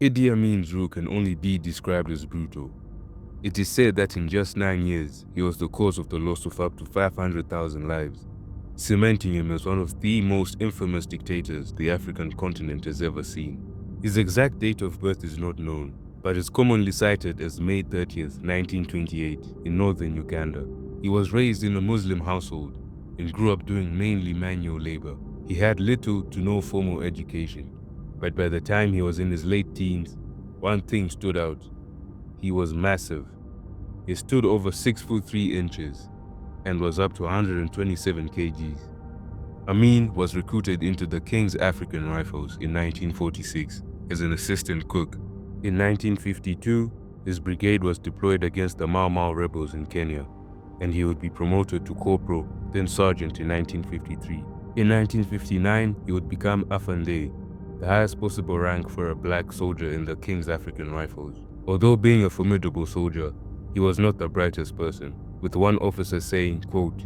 Idi Amin's rule can only be described as brutal. It is said that in just 9 years, he was the cause of the loss of up to 500,000 lives, cementing him as one of the most infamous dictators the African continent has ever seen. His exact date of birth is not known, but is commonly cited as May 30th, 1928, in northern Uganda. He was raised in a Muslim household and grew up doing mainly manual labor. He had little to no formal education, but by the time he was in his late teens, one thing stood out. He was massive. He stood over 6 foot 3 inches and was up to 127 kgs. Amin was recruited into the King's African Rifles in 1946 as an assistant cook. In 1952, his brigade was deployed against the Mau Mau rebels in Kenya, and he would be promoted to corporal, then sergeant in 1953. In 1959, he would become Afande, the highest possible rank for a black soldier in the King's African Rifles. Although being a formidable soldier, he was not the brightest person, with one officer saying, quote,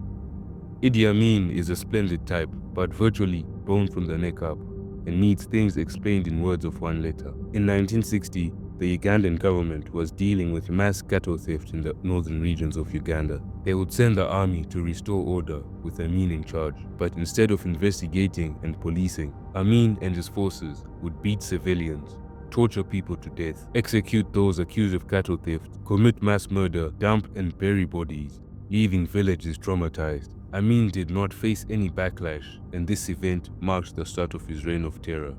"Idi Amin is a splendid type, but virtually bone from the neck up, and needs things explained in words of one letter." In 1960, the Ugandan government was dealing with mass cattle theft in the northern regions of Uganda. They would send the army to restore order with Amin in charge, but instead of investigating and policing, Amin and his forces would beat civilians, torture people to death, execute those accused of cattle theft, commit mass murder, dump and bury bodies, leaving villages traumatized. Amin did not face any backlash, and this event marked the start of his reign of terror.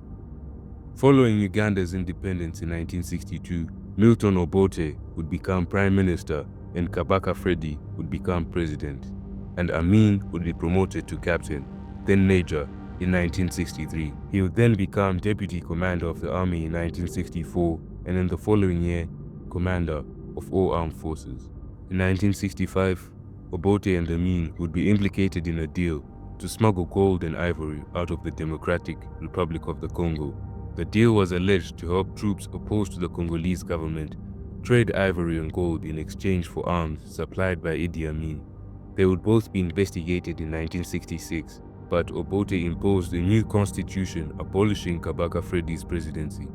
Following Uganda's independence in 1962, Milton Obote would become Prime Minister and Kabaka Freddy would become President, and Amin would be promoted to Captain, then Major, in 1963. He would then become Deputy Commander of the Army in 1964, and in the following year, Commander of all armed forces. In 1965, Obote and Amin would be implicated in a deal to smuggle gold and ivory out of the Democratic Republic of the Congo. The deal was alleged to help troops opposed to the Congolese government trade ivory and gold in exchange for arms supplied by Idi Amin. They would both be investigated in 1966, but Obote imposed a new constitution abolishing Kabaka Freddy's presidency.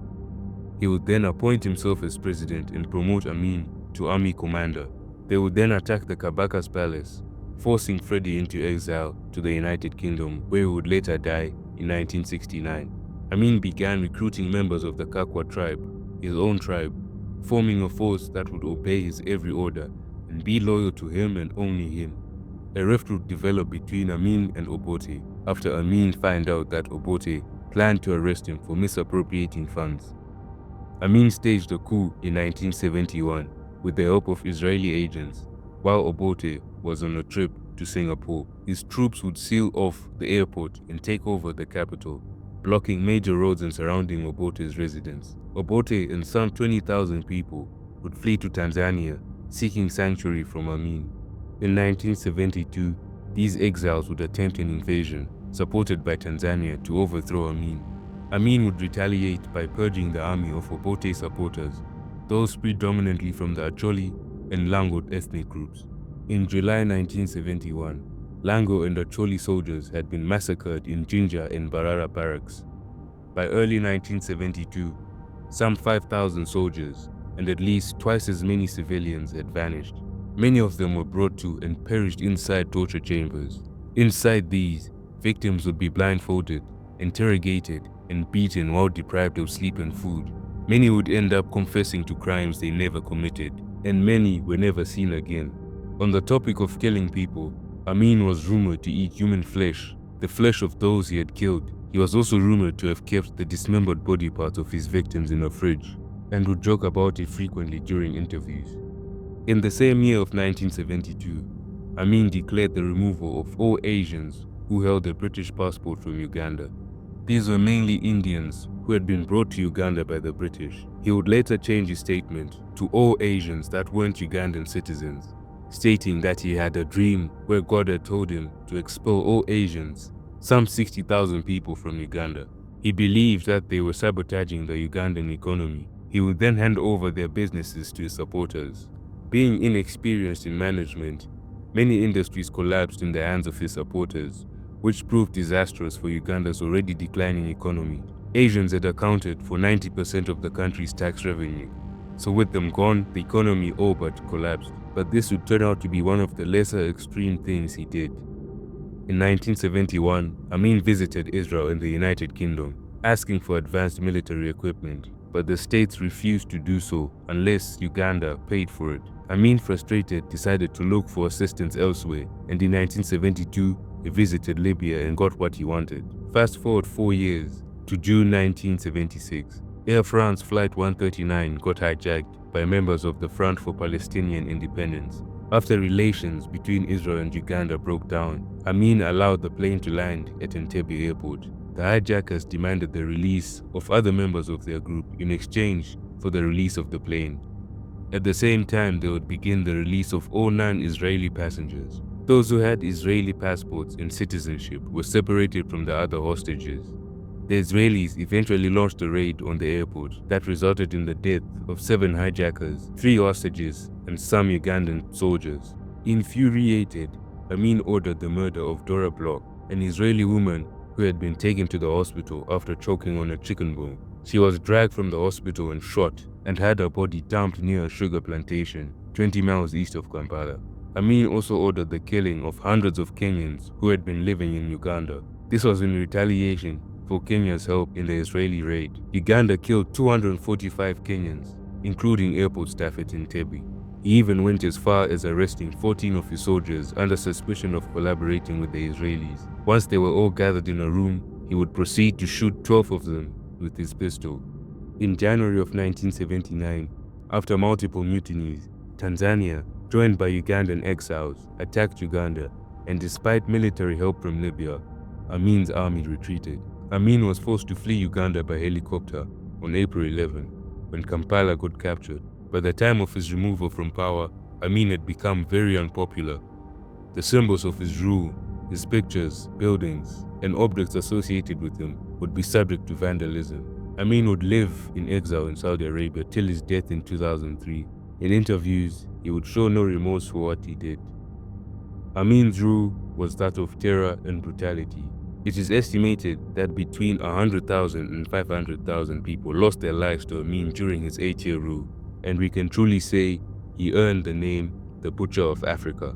He would then appoint himself as president and promote Amin to army commander. They would then attack the Kabaka's palace, forcing Freddy into exile to the United Kingdom, where he would later die in 1969. Amin began recruiting members of the Kakwa tribe, his own tribe, forming a force that would obey his every order and be loyal to him and only him. A rift would develop between Amin and Obote after Amin found out that Obote planned to arrest him for misappropriating funds. Amin staged a coup in 1971 with the help of Israeli agents. While Obote was on a trip to Singapore, his troops would seal off the airport and take over the capital, blocking major roads and surrounding Obote's residence. Obote and some 20,000 people would flee to Tanzania, seeking sanctuary from Amin. In 1972, these exiles would attempt an invasion, supported by Tanzania, to overthrow Amin. Amin would retaliate by purging the army of Obote supporters, those predominantly from the Acholi and Lango ethnic groups. In July 1971, Lango and Acholi soldiers had been massacred in Jinja and Barara barracks. By early 1972, some 5,000 soldiers and at least twice as many civilians had vanished. Many of them were brought to and perished inside torture chambers. Inside these, victims would be blindfolded, interrogated, and beaten while deprived of sleep and food. Many would end up confessing to crimes they never committed, and many were never seen again. On the topic of killing people, Amin was rumored to eat human flesh, the flesh of those he had killed. He was also rumored to have kept the dismembered body parts of his victims in a fridge, and would joke about it frequently during interviews. In the same year of 1972, Amin declared the removal of all Asians who held a British passport from Uganda. These were mainly Indians who had been brought to Uganda by the British. He would later change his statement to all Asians that weren't Ugandan citizens, stating that he had a dream where God had told him to expel all Asians, some 60,000 people from Uganda. He believed that they were sabotaging the Ugandan economy. He would then hand over their businesses to his supporters. Being inexperienced in management, many industries collapsed in the hands of his supporters, which proved disastrous for Uganda's already declining economy. Asians had accounted for 90% of the country's tax revenue. So with them gone, the economy all but collapsed. But this would turn out to be one of the lesser extreme things he did. In 1971, Amin visited Israel and the United Kingdom, asking for advanced military equipment, but the states refused to do so unless Uganda paid for it. Amin, frustrated, decided to look for assistance elsewhere, and in 1972, he visited Libya and got what he wanted. Fast forward 4 years to June 1976. Air France Flight 139 got hijacked by members of the Front for Palestinian Independence. After relations between Israel and Uganda broke down, Amin allowed the plane to land at Entebbe airport. The hijackers demanded the release of other members of their group in exchange for the release of the plane. At the same time, they would begin the release of all non-Israeli passengers. Those who had Israeli passports and citizenship were separated from the other hostages. The Israelis eventually launched a raid on the airport that resulted in the death of 7 hijackers, 3 hostages, and some Ugandan soldiers. Infuriated, Amin ordered the murder of Dora Bloch, an Israeli woman who had been taken to the hospital after choking on a chicken bone. She was dragged from the hospital and shot, and had her body dumped near a sugar plantation, 20 miles east of Kampala. Amin also ordered the killing of hundreds of Kenyans who had been living in Uganda. This was in retaliation for Kenya's help in the Israeli raid. Uganda killed 245 Kenyans, including airport staff at Entebbe. He even went as far as arresting 14 of his soldiers under suspicion of collaborating with the Israelis. Once they were all gathered in a room, he would proceed to shoot 12 of them with his pistol. In January of 1979, after multiple mutinies, Tanzania, joined by Ugandan exiles, attacked Uganda, and despite military help from Libya, Amin's army retreated. Amin was forced to flee Uganda by helicopter on April 11, when Kampala got captured. By the time of his removal from power, Amin had become very unpopular. The symbols of his rule, his pictures, buildings, and objects associated with him would be subject to vandalism. Amin would live in exile in Saudi Arabia till his death in 2003. In interviews, he would show no remorse for what he did. Amin's rule was that of terror and brutality. It is estimated that between 100,000 and 500,000 people lost their lives to Amin during his 8-year rule, and we can truly say he earned the name the Butcher of Africa.